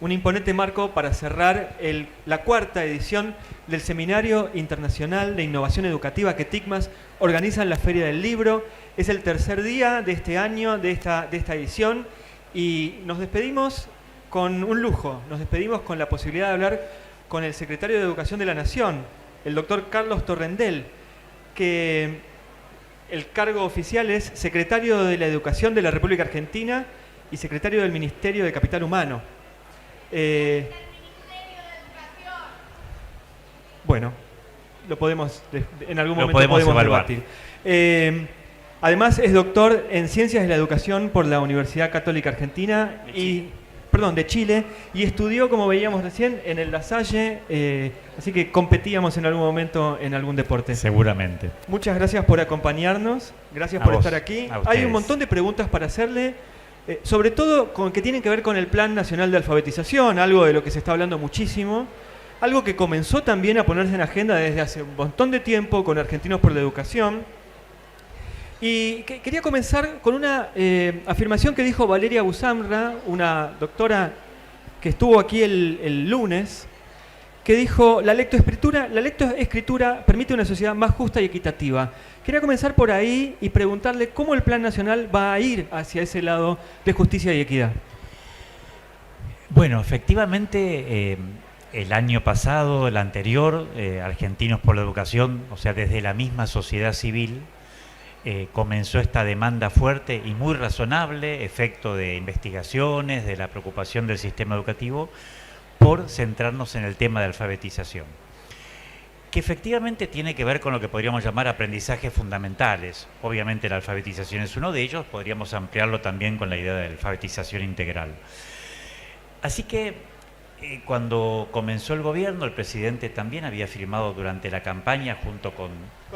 un imponente marco para cerrar la cuarta edición del Seminario Internacional de Innovación Educativa que TICMAS organiza en la Feria del Libro. Es el tercer día de este año, de esta edición, y nos despedimos con un lujo. Nos despedimos con la posibilidad de hablar con el secretario de Educación de la Nación, el doctor Carlos Torrendel, que el cargo oficial es secretario de la Educación de la República Argentina y secretario del Ministerio de Capital Humano. Bueno, lo podemos, en algún momento podemos evaluar. Debatir. Además es doctor en Ciencias de la Educación por la Universidad Católica Argentina de Chile, y estudió, como veíamos recién, en el La Salle, así que competíamos en algún momento en algún deporte. Seguramente. Muchas gracias por acompañarnos, gracias por estar aquí. Hay un montón de preguntas para hacerle, sobre todo que tienen que ver con el Plan Nacional de Alfabetización, algo de lo que se está hablando muchísimo, algo que comenzó también a ponerse en agenda desde hace un montón de tiempo con Argentinos por la Educación. Y quería comenzar con una afirmación que dijo Valeria Busamra, una doctora que estuvo aquí el lunes, que dijo: la lectoescritura permite una sociedad más justa y equitativa. Quería comenzar por ahí y preguntarle cómo el Plan Nacional va a ir hacia ese lado de justicia y equidad. Bueno, efectivamente, el año pasado, el anterior, Argentinos por la Educación, o sea, desde la misma sociedad civil, comenzó esta demanda fuerte y muy razonable, efecto de investigaciones, de la preocupación del sistema educativo, por centrarnos en el tema de alfabetización, que efectivamente tiene que ver con lo que podríamos llamar aprendizajes fundamentales. Obviamente la alfabetización es uno de ellos, podríamos ampliarlo también con la idea de alfabetización integral. Así que cuando comenzó el gobierno, el presidente también había firmado durante la campaña, junto con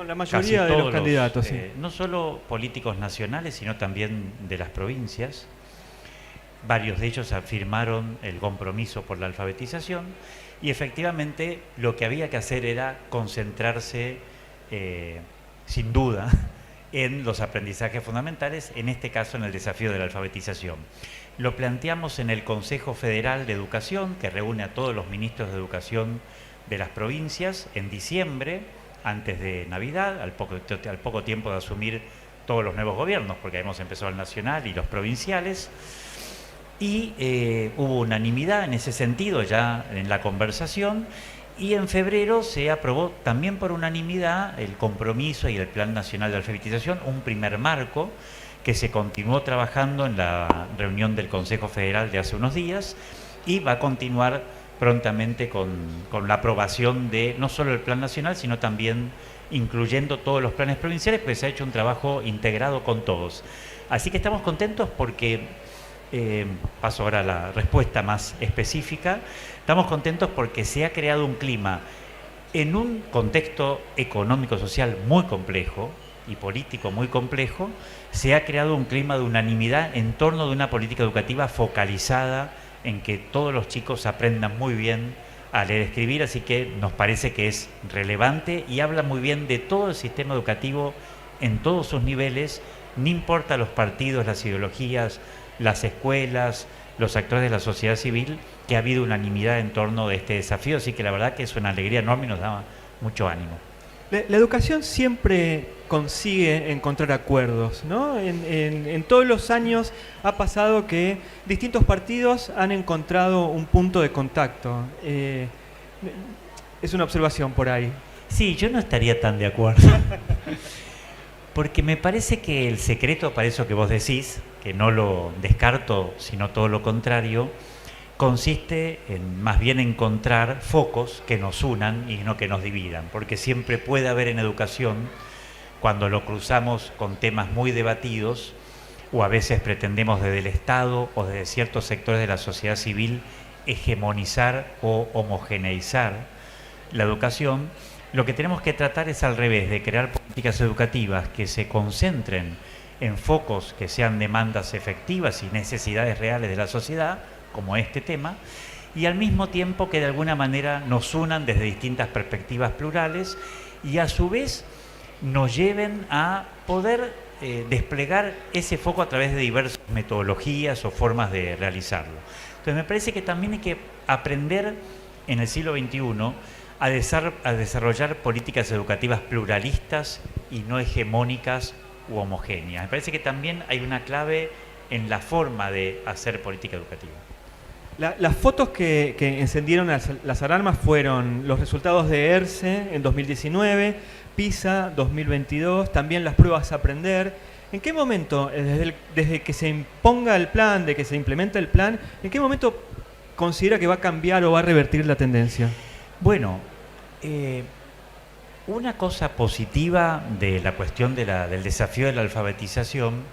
la mayoría de los candidatos, sí. No solo políticos nacionales, sino también de las provincias. Varios de ellos afirmaron el compromiso por la alfabetización, y efectivamente lo que había que hacer era concentrarse, sin duda, en los aprendizajes fundamentales, en este caso en el desafío de la alfabetización. Lo planteamos en el Consejo Federal de Educación, que reúne a todos los ministros de educación de las provincias en diciembre, antes de Navidad, al poco tiempo de asumir todos los nuevos gobiernos, porque hemos empezado el nacional y los provinciales, y hubo unanimidad en ese sentido ya en la conversación, y en febrero se aprobó también por unanimidad el compromiso y el Plan Nacional de Alfabetización, un primer marco que se continuó trabajando en la reunión del Consejo Federal de hace unos días, y va a continuar prontamente con la aprobación de no solo el Plan Nacional, sino también incluyendo todos los planes provinciales, porque se ha hecho un trabajo integrado con todos. Así que estamos contentos porque, paso ahora a la respuesta más específica, estamos contentos porque se ha creado un clima en un contexto económico-social muy complejo y político muy complejo. Se ha creado un clima de unanimidad en torno de una política educativa focalizada en que todos los chicos aprendan muy bien a leer y escribir, así que nos parece que es relevante y habla muy bien de todo el sistema educativo en todos sus niveles, no importa los partidos, las ideologías, las escuelas, los actores de la sociedad civil, que ha habido unanimidad en torno de este desafío, así que la verdad que es una alegría enorme y nos da mucho ánimo. La educación siempre consigue encontrar acuerdos, ¿no? En todos los años ha pasado que distintos partidos han encontrado un punto de contacto. Es una observación por ahí. Sí, yo no estaría tan de acuerdo. Porque me parece que el secreto para eso que vos decís, que no lo descarto, sino todo lo contrario, consiste en más bien encontrar focos que nos unan y no que nos dividan, porque siempre puede haber en educación, cuando lo cruzamos con temas muy debatidos, o a veces pretendemos desde el Estado o desde ciertos sectores de la sociedad civil hegemonizar o homogeneizar la educación, lo que tenemos que tratar es al revés, de crear políticas educativas que se concentren en focos que sean demandas efectivas y necesidades reales de la sociedad, como este tema, y al mismo tiempo que de alguna manera nos unan desde distintas perspectivas plurales y a su vez nos lleven a poder desplegar ese foco a través de diversas metodologías o formas de realizarlo. Entonces me parece que también hay que aprender en el siglo XXI a desarrollar políticas educativas pluralistas y no hegemónicas u homogéneas. Me parece que también hay una clave en la forma de hacer política educativa. Las fotos que encendieron las alarmas fueron los resultados de ERCE en 2019, PISA 2022, también las pruebas a aprender. ¿En qué momento, desde que se imponga el plan, de que se implementa el plan, en qué momento considera que va a cambiar o va a revertir la tendencia? Bueno, una cosa positiva de la cuestión del desafío de la alfabetización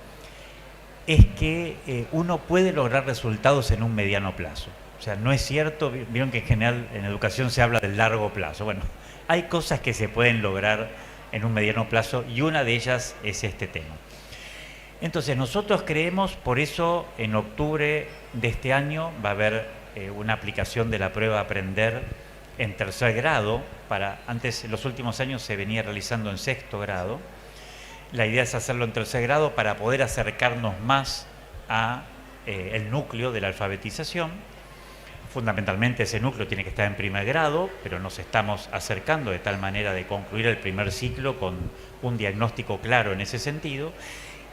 es que uno puede lograr resultados en un mediano plazo. O sea, no es cierto, vieron que en general en educación se habla del largo plazo. Bueno, hay cosas que se pueden lograr en un mediano plazo y una de ellas es este tema. Entonces nosotros creemos, por eso en octubre de este año va a haber una aplicación de la prueba Aprender en tercer grado. Antes, en los últimos años se venía realizando en sexto grado. La idea es hacerlo en tercer grado para poder acercarnos más a el núcleo de la alfabetización. Fundamentalmente ese núcleo tiene que estar en primer grado, pero nos estamos acercando de tal manera de concluir el primer ciclo con un diagnóstico claro en ese sentido.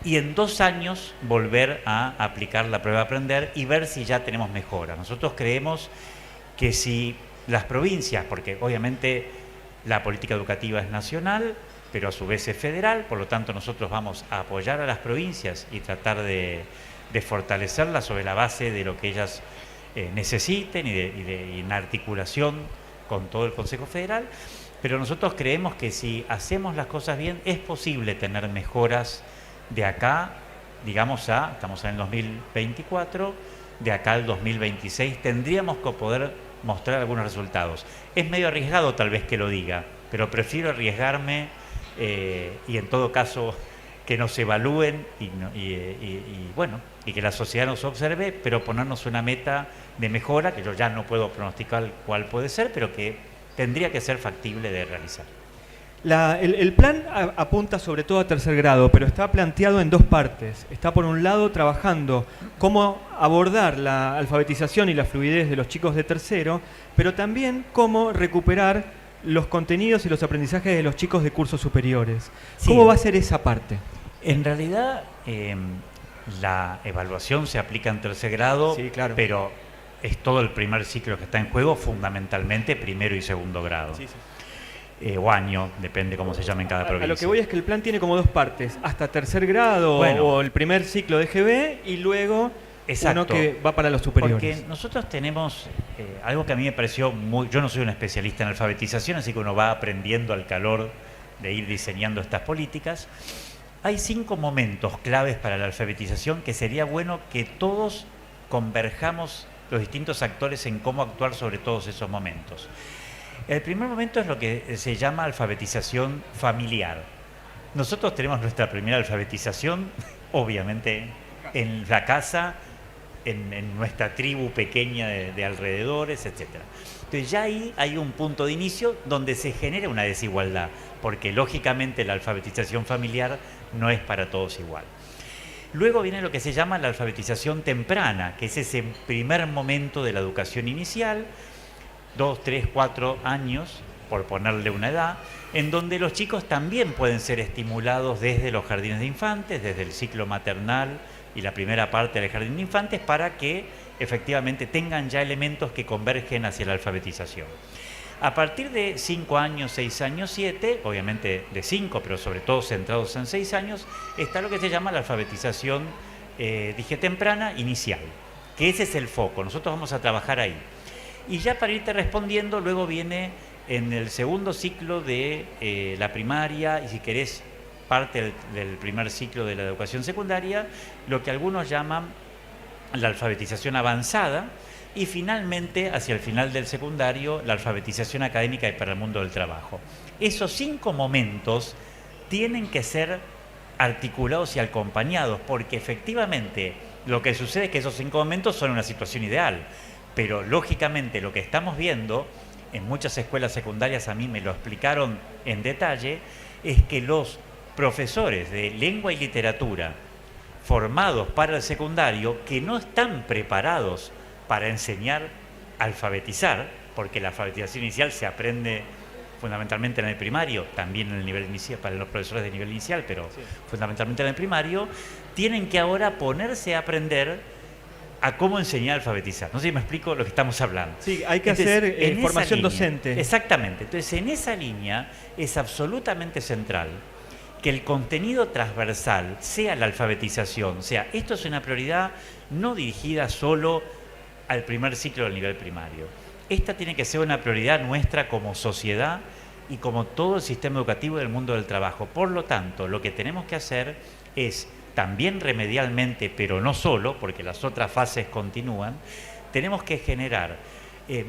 Y en 2 años volver a aplicar la prueba Aprender y ver si ya tenemos mejora. Nosotros creemos que si las provincias, porque obviamente la política educativa es nacional, pero a su vez es federal, por lo tanto nosotros vamos a apoyar a las provincias y tratar de fortalecerlas sobre la base de lo que ellas necesiten y en articulación con todo el Consejo Federal, pero nosotros creemos que si hacemos las cosas bien es posible tener mejoras de acá, digamos estamos en el 2024, de acá al 2026 tendríamos que poder mostrar algunos resultados. Es medio arriesgado tal vez que lo diga, pero prefiero arriesgarme y en todo caso que nos evalúen y que la sociedad nos observe, pero ponernos una meta de mejora, que yo ya no puedo pronosticar cuál puede ser, pero que tendría que ser factible de realizar. El plan apunta sobre todo a tercer grado, pero está planteado en 2 partes. Está por un lado trabajando cómo abordar la alfabetización y la fluidez de los chicos de tercero, pero también cómo recuperar los contenidos y los aprendizajes de los chicos de cursos superiores. ¿Cómo va a ser esa parte? En realidad, la evaluación se aplica en tercer grado, sí, claro, pero es todo el primer ciclo que está en juego, fundamentalmente primero y segundo grado. Sí, sí. O año, depende cómo se llame en cada provincia. A lo que voy es que el plan tiene como 2 partes, hasta tercer grado, bueno, o el primer ciclo de GB y luego uno que va para los superiores. Porque nosotros tenemos algo que a mí me pareció yo no soy un especialista en alfabetización, así que uno va aprendiendo al calor de ir diseñando estas políticas. Hay 5 momentos claves para la alfabetización que sería bueno que todos converjamos los distintos actores en cómo actuar sobre todos esos momentos. El primer momento es lo que se llama alfabetización familiar. Nosotros tenemos nuestra primera alfabetización, obviamente, en la casa, en nuestra tribu pequeña de alrededores, etc. Entonces ya ahí hay un punto de inicio donde se genera una desigualdad, porque lógicamente la alfabetización familiar no es para todos igual. Luego viene lo que se llama la alfabetización temprana, que es ese primer momento de la educación inicial, 2, 3, 4 años, por ponerle una edad, en donde los chicos también pueden ser estimulados desde los jardines de infantes, desde el ciclo maternal y la primera parte del jardín de infantes, para que efectivamente tengan ya elementos que convergen hacia la alfabetización. A partir de 5 años, 6 años, 7, obviamente de 5, pero sobre todo centrados en 6 años, está lo que se llama la alfabetización, dije temprana, inicial, que ese es el foco. Nosotros vamos a trabajar ahí. Y ya para irte respondiendo, luego viene en el segundo ciclo de la primaria, y si querés parte del primer ciclo de la educación secundaria, lo que algunos llaman la alfabetización avanzada, y finalmente, hacia el final del secundario, la alfabetización académica y para el mundo del trabajo. Esos 5 momentos tienen que ser articulados y acompañados, porque efectivamente lo que sucede es que esos 5 momentos son una situación ideal, pero lógicamente lo que estamos viendo en muchas escuelas secundarias, a mí me lo explicaron en detalle, es que los profesores de lengua y literatura formados para el secundario, que no están preparados para enseñar a alfabetizar, porque la alfabetización inicial se aprende fundamentalmente en el primario, también en el nivel inicial, para los profesores de nivel inicial, pero sí, fundamentalmente en el primario, tienen que ahora ponerse a aprender a cómo enseñar a alfabetizar. No sé si me explico lo que estamos hablando. Sí, hay que hacer formación docente. Exactamente. Entonces, en esa línea es absolutamente central que el contenido transversal sea la alfabetización. O sea, esto es una prioridad no dirigida solo al primer ciclo del nivel primario. Esta tiene que ser una prioridad nuestra como sociedad y como todo el sistema educativo del mundo del trabajo. Por lo tanto, lo que tenemos que hacer es, también remedialmente, pero no solo, porque las otras fases continúan, tenemos que generar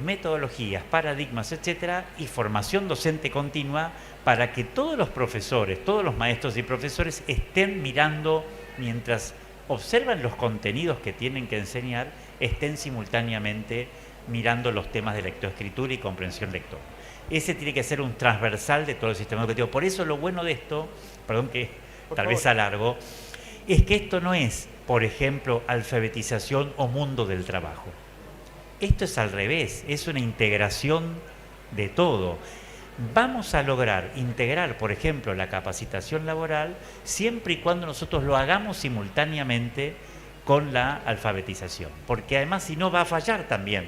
metodologías, paradigmas, etcétera, y formación docente continua para que todos los profesores, todos los maestros y profesores estén mirando, mientras observan los contenidos que tienen que enseñar, estén simultáneamente mirando los temas de lectoescritura y comprensión lectora. Ese tiene que ser un transversal de todo el sistema educativo. Por eso lo bueno de esto, perdón que tal vez alargo, es que esto no es, por ejemplo, alfabetización o mundo del trabajo. Esto es al revés, es una integración de todo. Vamos a lograr integrar, por ejemplo, la capacitación laboral siempre y cuando nosotros lo hagamos simultáneamente con la alfabetización, porque además si no va a fallar también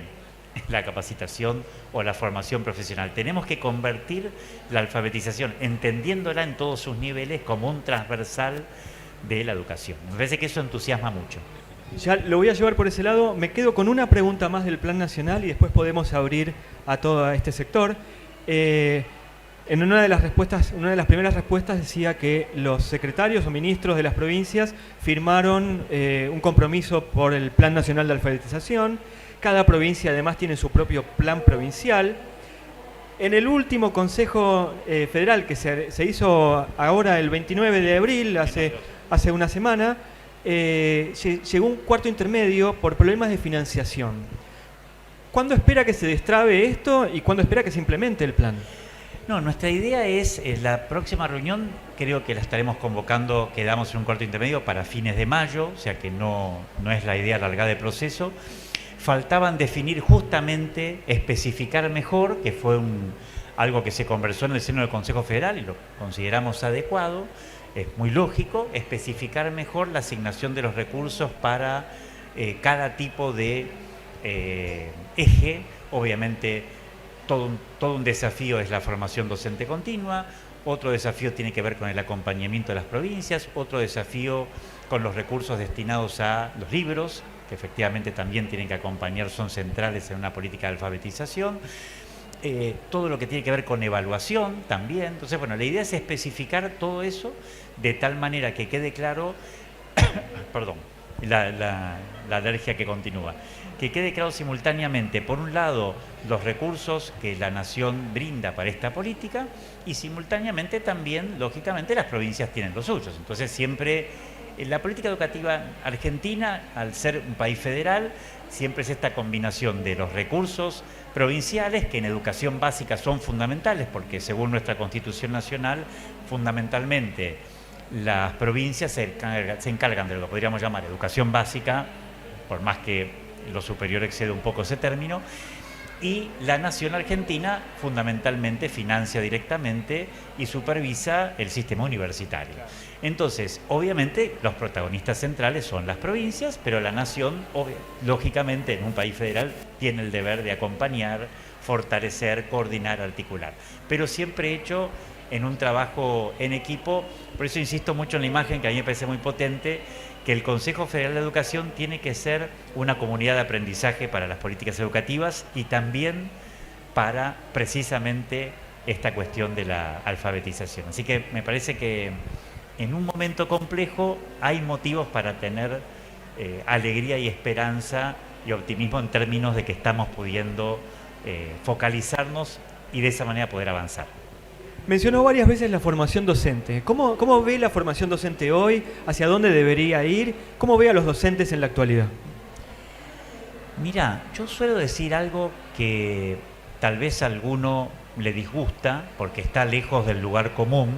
la capacitación o la formación profesional. Tenemos que convertir la alfabetización, entendiéndola en todos sus niveles, como un transversal de la educación. Me parece que eso entusiasma mucho. Ya lo voy a llevar por ese lado. Me quedo con una pregunta más del Plan Nacional y después podemos abrir a todo este sector. En una de las primeras respuestas decía que los secretarios o ministros de las provincias firmaron un compromiso por el Plan Nacional de Alfabetización. Cada provincia además tiene su propio plan provincial. En el último Consejo Federal que se hizo ahora el 29 de abril, hace una semana, llegó un cuarto intermedio por problemas de financiación. ¿Cuándo espera que se destrabe esto y cuándo espera que se implemente el plan? No, nuestra idea es, la próxima reunión, creo que la estaremos convocando, quedamos en un cuarto intermedio para fines de mayo, o sea que no es la idea alargada de proceso. Faltaban definir justamente, especificar mejor, que fue algo que se conversó en el seno del Consejo Federal y lo consideramos adecuado, es muy lógico, especificar mejor la asignación de los recursos para cada tipo de eje. Obviamente todo un desafío es la formación docente continua, otro desafío tiene que ver con el acompañamiento de las provincias, otro desafío con los recursos destinados a los libros, que efectivamente también tienen que acompañar, son centrales en una política de alfabetización, todo lo que tiene que ver con evaluación también. Entonces, bueno, la idea es especificar todo eso de tal manera que quede claro, perdón, la alergia que continúa, que quede claro simultáneamente, por un lado, los recursos que la Nación brinda para esta política y simultáneamente también, lógicamente, las provincias tienen los suyos. Entonces, siempre la política educativa argentina, al ser un país federal, siempre es esta combinación de los recursos provinciales, que en educación básica son fundamentales, porque según nuestra Constitución Nacional, fundamentalmente las provincias se encargan de lo que podríamos llamar educación básica, por más que lo superior excede un poco ese término, y la Nación Argentina fundamentalmente financia directamente y supervisa el sistema universitario. Entonces, obviamente, los protagonistas centrales son las provincias, pero la Nación, lógicamente, en un país federal, tiene el deber de acompañar, fortalecer, coordinar, articular. Pero siempre hecho en un trabajo en equipo. Por eso insisto mucho en la imagen, que a mí me parece muy potente, que el Consejo Federal de Educación tiene que ser una comunidad de aprendizaje para las políticas educativas y también para precisamente esta cuestión de la alfabetización. Así que me parece que en un momento complejo hay motivos para tener alegría y esperanza y optimismo en términos de que estamos pudiendo focalizarnos y de esa manera poder avanzar. Mencionó varias veces la formación docente. ¿Cómo ve la formación docente hoy? ¿Hacia dónde debería ir? ¿Cómo ve a los docentes en la actualidad? Mira, yo suelo decir algo que tal vez a alguno le disgusta porque está lejos del lugar común,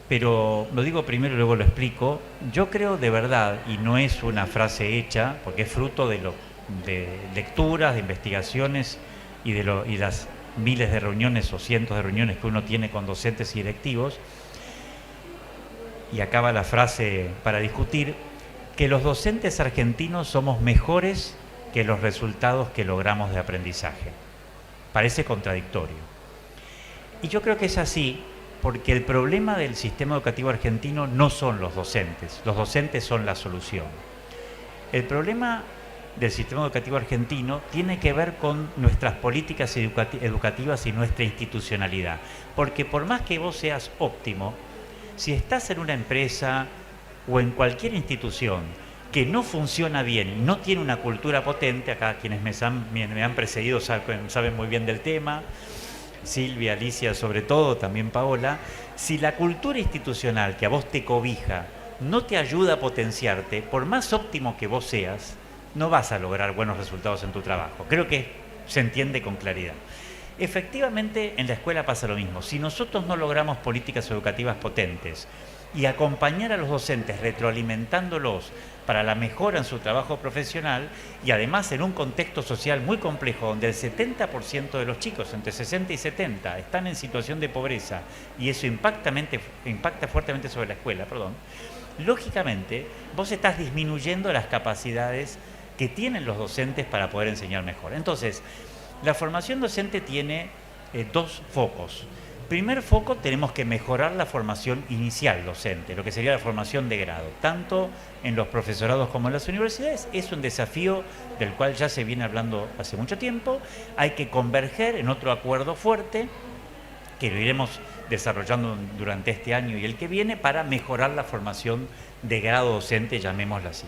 pero lo digo primero y luego lo explico. Yo creo de verdad, y no es una frase hecha, porque es fruto de lecturas, de investigaciones y y las miles de reuniones o cientos de reuniones que uno tiene con docentes y directivos. Y acaba la frase para discutir, que los docentes argentinos somos mejores que los resultados que logramos de aprendizaje. Parece contradictorio. Y yo creo que es así porque el problema del sistema educativo argentino no son los docentes son la solución. El problema del sistema educativo argentino tiene que ver con nuestras políticas educativas y nuestra institucionalidad. Porque por más que vos seas óptimo, si estás en una empresa o en cualquier institución que no funciona bien y no tiene una cultura potente, acá quienes me han precedido saben muy bien del tema, Silvia, Alicia sobre todo, también Paola, si la cultura institucional que a vos te cobija no te ayuda a potenciarte, por más óptimo que vos seas, no vas a lograr buenos resultados en tu trabajo. Creo que se entiende con claridad. Efectivamente, en la escuela pasa lo mismo. Si nosotros no logramos políticas educativas potentes y acompañar a los docentes retroalimentándolos para la mejora en su trabajo profesional, y además en un contexto social muy complejo donde el 70% de los chicos, entre 60 y 70, están en situación de pobreza y eso impacta fuertemente sobre la escuela, lógicamente vos estás disminuyendo las capacidades que tienen los docentes para poder enseñar mejor. Entonces, la formación docente tiene dos focos. Primer foco, tenemos que mejorar la formación inicial docente, lo que sería la formación de grado, tanto en los profesorados como en las universidades. Es un desafío del cual ya se viene hablando hace mucho tiempo. Hay que converger en otro acuerdo fuerte, que lo iremos desarrollando durante este año y el que viene, para mejorar la formación de grado docente, llamémosla así.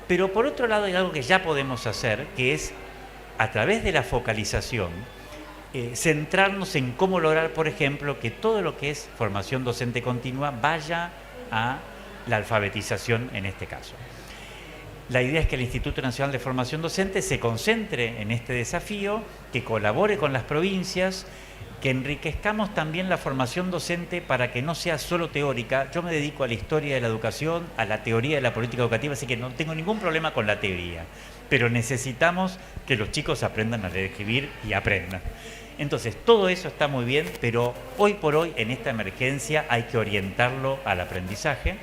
Pero por otro lado hay algo que ya podemos hacer, que es, a través de la focalización, centrarnos en cómo lograr, por ejemplo, que todo lo que es formación docente continua vaya a la alfabetización en este caso. La idea es que el Instituto Nacional de Formación Docente se concentre en este desafío, que colabore con las provincias, que enriquezcamos también la formación docente para que no sea solo teórica. Yo me dedico a la historia de la educación, a la teoría de la política educativa, así que no tengo ningún problema con la teoría, pero necesitamos que los chicos aprendan a leer, escribir y aprendan. Entonces, todo eso está muy bien, pero hoy por hoy, en esta emergencia, hay que orientarlo al aprendizaje,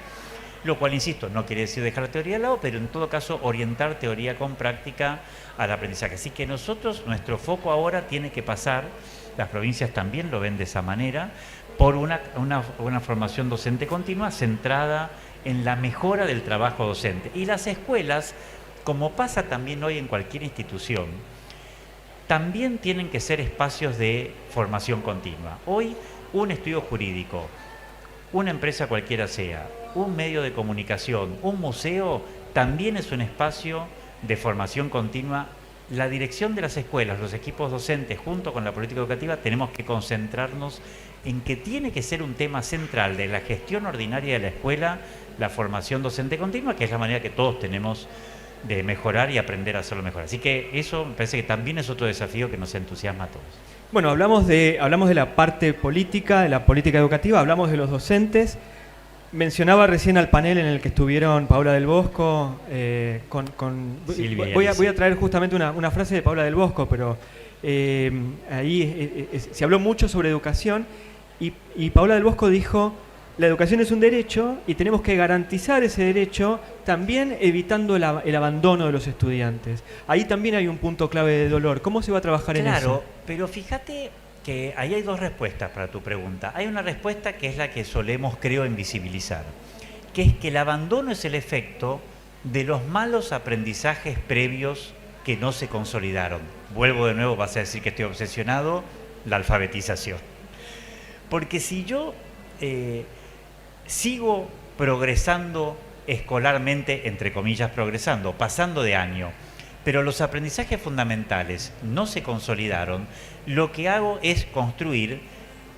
lo cual, insisto, no quiere decir dejar la teoría al lado, pero en todo caso, orientar teoría con práctica al aprendizaje. Así que nosotros, nuestro foco ahora tiene que pasar, las provincias también lo ven de esa manera, por una formación docente continua centrada en la mejora del trabajo docente. Y las escuelas, como pasa también hoy en cualquier institución, también tienen que ser espacios de formación continua. Hoy, un estudio jurídico, una empresa cualquiera sea, un medio de comunicación, un museo, también es un espacio de formación continua. La dirección de las escuelas, los equipos docentes, junto con la política educativa, tenemos que concentrarnos en que tiene que ser un tema central de la gestión ordinaria de la escuela, la formación docente continua, que es la manera que todos tenemos de mejorar y aprender a hacerlo mejor. Así que eso me parece que también es otro desafío que nos entusiasma a todos. Bueno, hablamos de la parte política, de la política educativa, hablamos de los docentes. Mencionaba recién al panel en el que estuvieron Paola del Bosco, Silvia. Voy a traer justamente una frase de Paola del Bosco, pero ahí se habló mucho sobre educación y Paola del Bosco dijo: la educación es un derecho y tenemos que garantizar ese derecho, también evitando el abandono de los estudiantes. Ahí también hay un punto clave de dolor. ¿Cómo se va a trabajar en eso? Claro, pero fíjate que ahí hay dos respuestas para tu pregunta. Hay una respuesta que es la que solemos, creo, invisibilizar, que es que el abandono es el efecto de los malos aprendizajes previos que no se consolidaron. Vuelvo de nuevo, vas a decir que estoy obsesionado, la alfabetización. Porque si yo sigo progresando escolarmente, entre comillas progresando, pasando de año, pero los aprendizajes fundamentales no se consolidaron, lo que hago es construir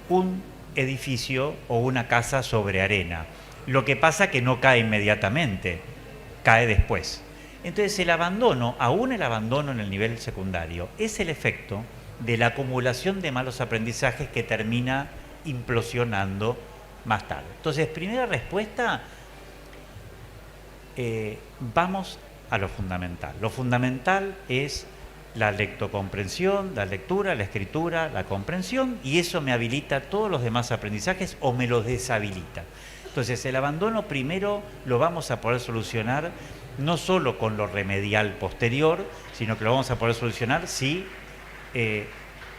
un edificio o una casa sobre arena. Lo que pasa que no cae inmediatamente, cae después. Entonces el abandono, aún el abandono en el nivel secundario, es el efecto de la acumulación de malos aprendizajes que termina implosionando más tarde. Entonces, primera respuesta, vamos a lo fundamental. Lo fundamental es la lectocomprensión, la lectura, la escritura, la comprensión, y eso me habilita todos los demás aprendizajes o me los deshabilita. Entonces, el abandono primero lo vamos a poder solucionar no solo con lo remedial posterior, sino que lo vamos a poder solucionar si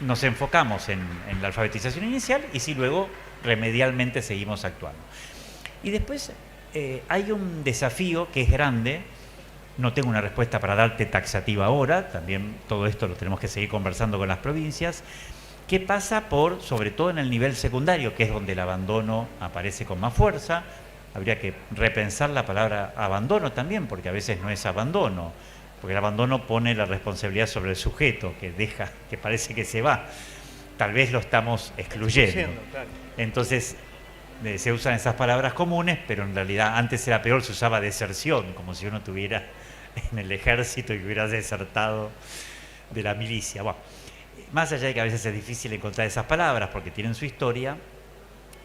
nos enfocamos en la alfabetización inicial y si luego remedialmente seguimos actuando. Y después hay un desafío que es grande. No tengo una respuesta para darte taxativa ahora, también todo esto lo tenemos que seguir conversando con las provincias. ¿Qué pasa sobre todo en el nivel secundario, que es donde el abandono aparece con más fuerza? Habría que repensar la palabra abandono también, porque a veces no es abandono, porque el abandono pone la responsabilidad sobre el sujeto, que parece que se va. Tal vez lo estamos excluyendo. Claro. Entonces, se usan esas palabras comunes, pero en realidad antes era peor, se usaba deserción, como si uno estuviera en el ejército y hubiera desertado de la milicia. Bueno, más allá de que a veces es difícil encontrar esas palabras porque tienen su historia,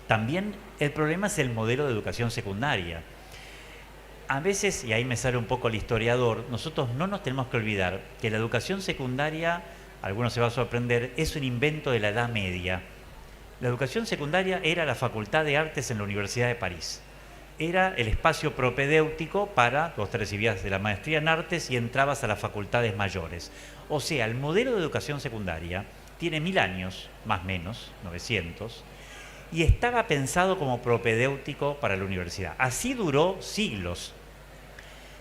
también el problema es el modelo de educación secundaria. A veces, y ahí me sale un poco el historiador, nosotros no nos tenemos que olvidar que la educación secundaria, algunos se va a sorprender, es un invento de la Edad Media. La educación secundaria era la Facultad de Artes en la Universidad de París. Era el espacio propedéutico para, vos te recibías de la maestría en artes y entrabas a las facultades mayores. O sea, el modelo de educación secundaria tiene 1000 años, más o menos, 900, y estaba pensado como propedéutico para la universidad. Así duró siglos.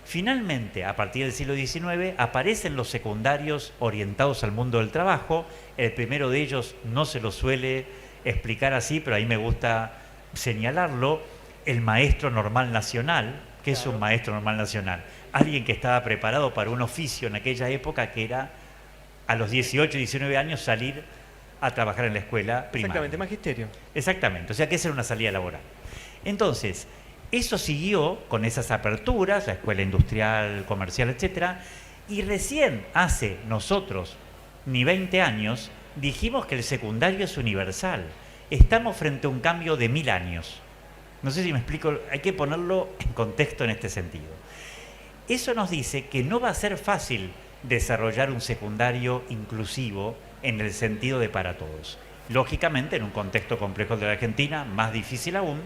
Finalmente, a partir del siglo XIX, aparecen los secundarios orientados al mundo del trabajo. El primero de ellos no se lo suele explicar así, pero ahí me gusta señalarlo, el maestro normal nacional. ¿Qué es un maestro normal nacional? Alguien que estaba preparado para un oficio en aquella época, que era a los 18, 19 años salir a trabajar en la escuela primaria. Exactamente, magisterio. Exactamente, o sea que esa era una salida laboral. Entonces, eso siguió con esas aperturas, la escuela industrial, comercial, etcétera, y recién hace nosotros, ni 20 años, dijimos que el secundario es universal. Estamos frente a un cambio de 1000 años. No sé si me explico, hay que ponerlo en contexto en este sentido. Eso nos dice que no va a ser fácil desarrollar un secundario inclusivo en el sentido de para todos. Lógicamente, en un contexto complejo de la Argentina, más difícil aún,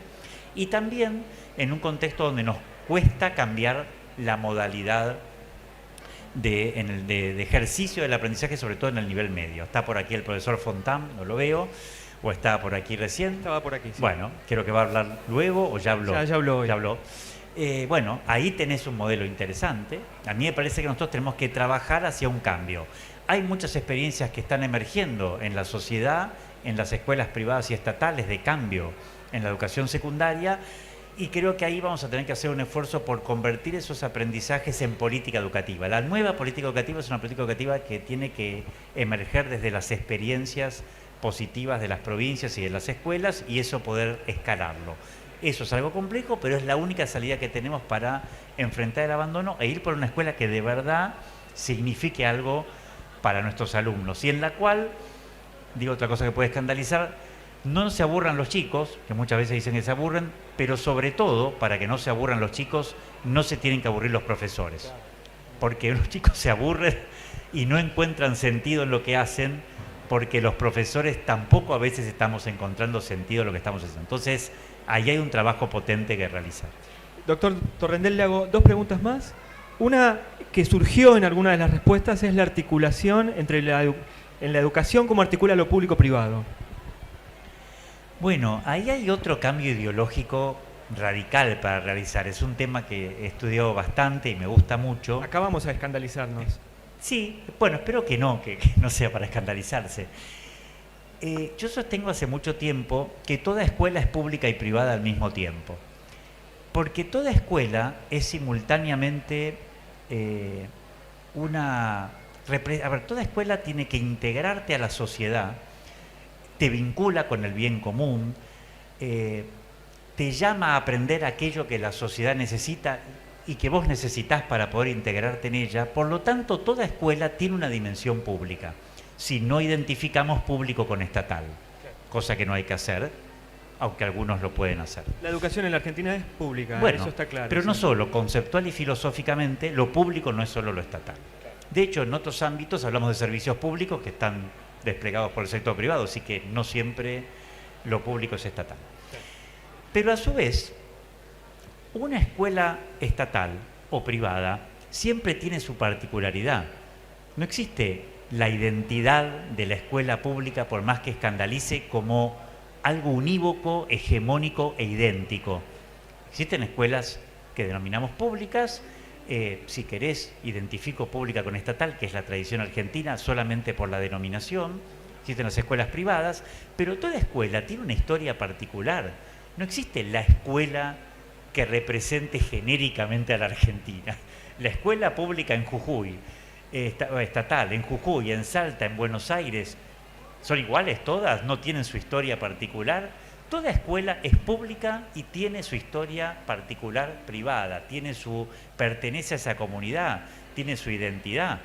y también en un contexto donde nos cuesta cambiar la modalidad de ejercicio del aprendizaje, sobre todo en el nivel medio. Está por aquí el profesor Fontán, no lo veo, o está por aquí recién. Estaba por aquí, sí. Bueno, creo que va a hablar luego, o ya habló. Ya habló hoy. Ya habló. Bueno, ahí tenés un modelo interesante. A mí me parece que nosotros tenemos que trabajar hacia un cambio. Hay muchas experiencias que están emergiendo en la sociedad, en las escuelas privadas y estatales, de cambio en la educación secundaria, y creo que ahí vamos a tener que hacer un esfuerzo por convertir esos aprendizajes en política educativa. La nueva política educativa es una política educativa que tiene que emerger desde las experiencias positivas de las provincias y de las escuelas, y eso poder escalarlo. Eso es algo complejo, pero es la única salida que tenemos para enfrentar el abandono e ir por una escuela que de verdad signifique algo para nuestros alumnos, y en la cual, digo otra cosa que puede escandalizar, no se aburran los chicos, que muchas veces dicen que se aburren, pero sobre todo, para que no se aburran los chicos, no se tienen que aburrir los profesores, porque los chicos se aburren y no encuentran sentido en lo que hacen, porque los profesores tampoco a veces estamos encontrando sentido en lo que estamos haciendo. Entonces, ahí hay un trabajo potente que realizar. Doctor Torrendel, le hago 2 preguntas más. Una que surgió en alguna de las respuestas es la articulación entre en la educación, cómo articula lo público-privado. Bueno, ahí hay otro cambio ideológico radical para realizar. Es un tema que he estudiado bastante y me gusta mucho. Acá vamos a escandalizarnos. Sí, bueno, espero que no sea para escandalizarse. Yo sostengo hace mucho tiempo que toda escuela es pública y privada al mismo tiempo. Porque toda escuela es simultáneamente toda escuela tiene que integrarte a la sociedad, te vincula con el bien común, te llama a aprender aquello que la sociedad necesita y que vos necesitás para poder integrarte en ella. Por lo tanto, toda escuela tiene una dimensión pública, si no identificamos público con estatal, cosa que no hay que hacer, aunque algunos lo pueden hacer. La educación en la Argentina es pública, bueno, eso está claro. Pero no solo, conceptual y filosóficamente, lo público no es solo lo estatal. De hecho, en otros ámbitos hablamos de servicios públicos que están desplegados por el sector privado, así que no siempre lo público es estatal. Pero a su vez, una escuela estatal o privada siempre tiene su particularidad. No existe la identidad de la escuela pública, por más que escandalice, como algo unívoco, hegemónico e idéntico. Existen escuelas que denominamos públicas, si querés, identifico pública con estatal, que es la tradición argentina, solamente por la denominación. Existen las escuelas privadas, pero toda escuela tiene una historia particular. No existe la escuela que represente genéricamente a la Argentina. La escuela pública en Jujuy, estatal, en Jujuy, en Salta, en Buenos Aires, ¿son iguales todas? ¿No tienen su historia particular? Toda escuela es pública y tiene su historia particular privada, pertenece a esa comunidad, tiene su identidad.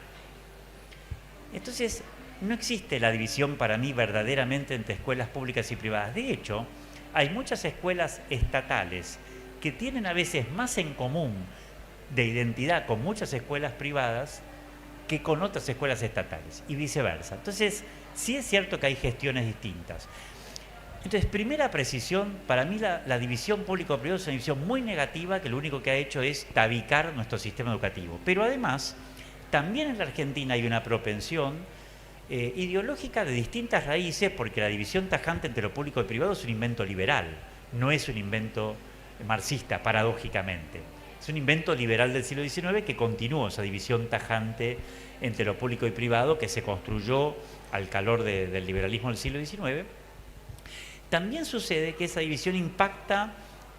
Entonces, no existe la división para mí verdaderamente entre escuelas públicas y privadas. De hecho, hay muchas escuelas estatales que tienen a veces más en común de identidad con muchas escuelas privadas que con otras escuelas estatales y viceversa. Entonces, sí es cierto que hay gestiones distintas. Entonces, primera precisión, para mí la división público-privado es una división muy negativa que lo único que ha hecho es tabicar nuestro sistema educativo. Pero además, también en la Argentina hay una propensión ideológica de distintas raíces, porque la división tajante entre lo público y privado es un invento liberal, no es un invento marxista, paradójicamente. Es un invento liberal del siglo XIX que continuó esa división tajante entre lo público y privado que se construyó al calor del liberalismo del siglo XIX. También sucede que esa división impacta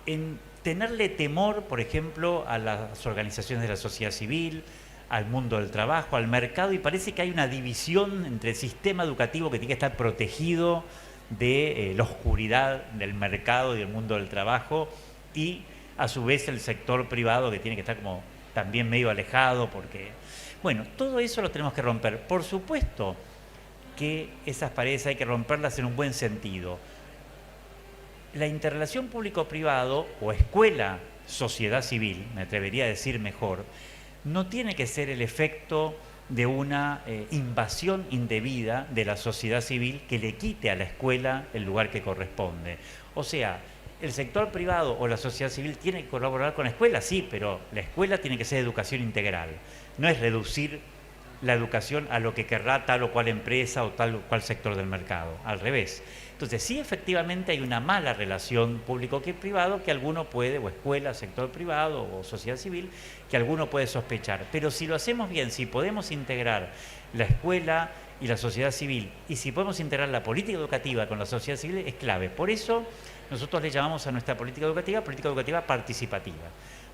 en tenerle temor, por ejemplo, a las organizaciones de la sociedad civil, al mundo del trabajo, al mercado, y parece que hay una división entre el sistema educativo que tiene que estar protegido de la oscuridad del mercado y del mundo del trabajo, y a su vez el sector privado que tiene que estar como también medio alejado, porque, bueno, todo eso lo tenemos que romper. Por supuesto que esas paredes hay que romperlas en un buen sentido. La interrelación público-privado o escuela-sociedad civil, me atrevería a decir mejor, no tiene que ser el efecto de una invasión indebida de la sociedad civil que le quite a la escuela el lugar que corresponde. O sea, el sector privado o la sociedad civil tiene que colaborar con la escuela, sí, pero la escuela tiene que ser educación integral. No es reducir la educación a lo que querrá tal o cual empresa o tal o cual sector del mercado, al revés. Entonces, sí, efectivamente hay una mala relación público que privado que alguno puede, o escuela, sector privado o sociedad civil, que alguno puede sospechar. Pero si lo hacemos bien, si podemos integrar la escuela y la sociedad civil, y si podemos integrar la política educativa con la sociedad civil, es clave. Por eso nosotros le llamamos a nuestra política educativa participativa,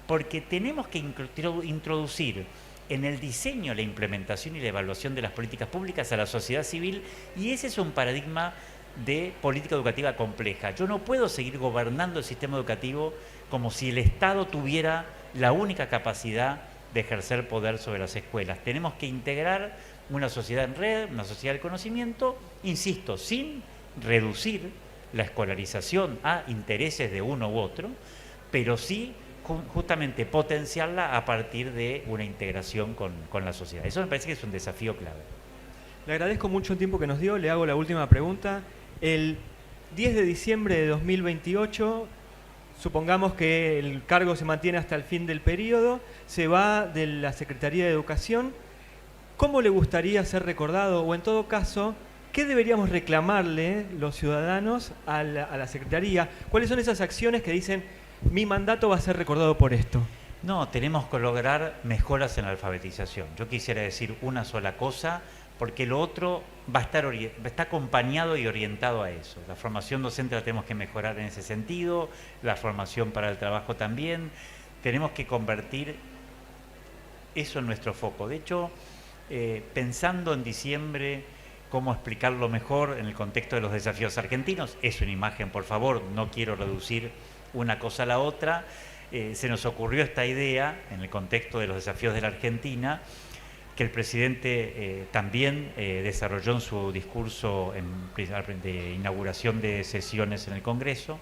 porque tenemos que introducir en el diseño, la implementación y la evaluación de las políticas públicas a la sociedad civil, y ese es un paradigma de política educativa compleja. Yo no puedo seguir gobernando el sistema educativo como si el Estado tuviera la única capacidad de ejercer poder sobre las escuelas. Tenemos que integrar una sociedad en red, una sociedad del conocimiento, insisto, sin reducir la escolarización a intereses de uno u otro, pero sí justamente potenciarla a partir de una integración con la sociedad. Eso me parece que es un desafío clave. Le agradezco mucho el tiempo que nos dio, le hago la última pregunta. El 10 de diciembre de 2028, supongamos que el cargo se mantiene hasta el fin del periodo, se va de la Secretaría de Educación. ¿Cómo le gustaría ser recordado? O en todo caso, ¿qué deberíamos reclamarle los ciudadanos a la Secretaría? ¿Cuáles son esas acciones que dicen, mi mandato va a ser recordado por esto? No, tenemos que lograr mejoras en la alfabetización. Yo quisiera decir una sola cosa, porque lo otro va a estar acompañado y orientado a eso. La formación docente la tenemos que mejorar en ese sentido, la formación para el trabajo también. Tenemos que convertir eso en nuestro foco. De hecho, pensando en diciembre, cómo explicarlo mejor en el contexto de los desafíos argentinos, es una imagen, por favor, no quiero reducir una cosa a la otra, se nos ocurrió esta idea en el contexto de los desafíos de la Argentina, que el presidente también desarrolló en su discurso de inauguración de sesiones en el Congreso,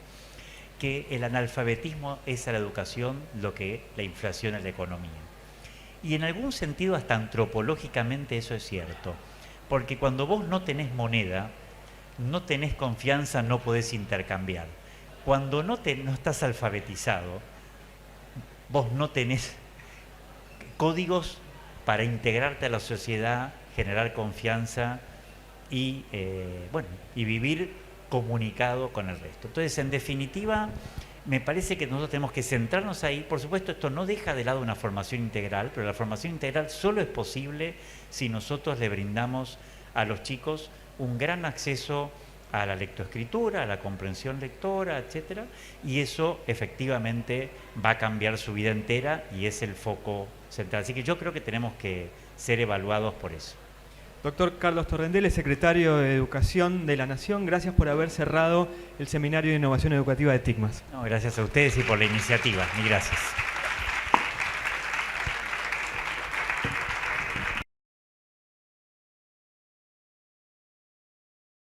que el analfabetismo es a la educación lo que la inflación es la economía. Y en algún sentido hasta antropológicamente eso es cierto, porque cuando vos no tenés moneda, no tenés confianza, no podés intercambiar. Cuando no estás alfabetizado, vos no tenés códigos para integrarte a la sociedad, generar confianza y, y vivir comunicado con el resto. Entonces, en definitiva, me parece que nosotros tenemos que centrarnos ahí. Por supuesto, esto no deja de lado una formación integral, pero la formación integral solo es posible si nosotros le brindamos a los chicos un gran acceso a la lectoescritura, a la comprensión lectora, etcétera, y eso efectivamente va a cambiar su vida entera y es el foco central. Así que yo creo que tenemos que ser evaluados por eso. Doctor Carlos Torrendeles, secretario de Educación de la Nación, gracias por haber cerrado el Seminario de Innovación Educativa de TICMAS. No, gracias a ustedes y por la iniciativa. Mil gracias.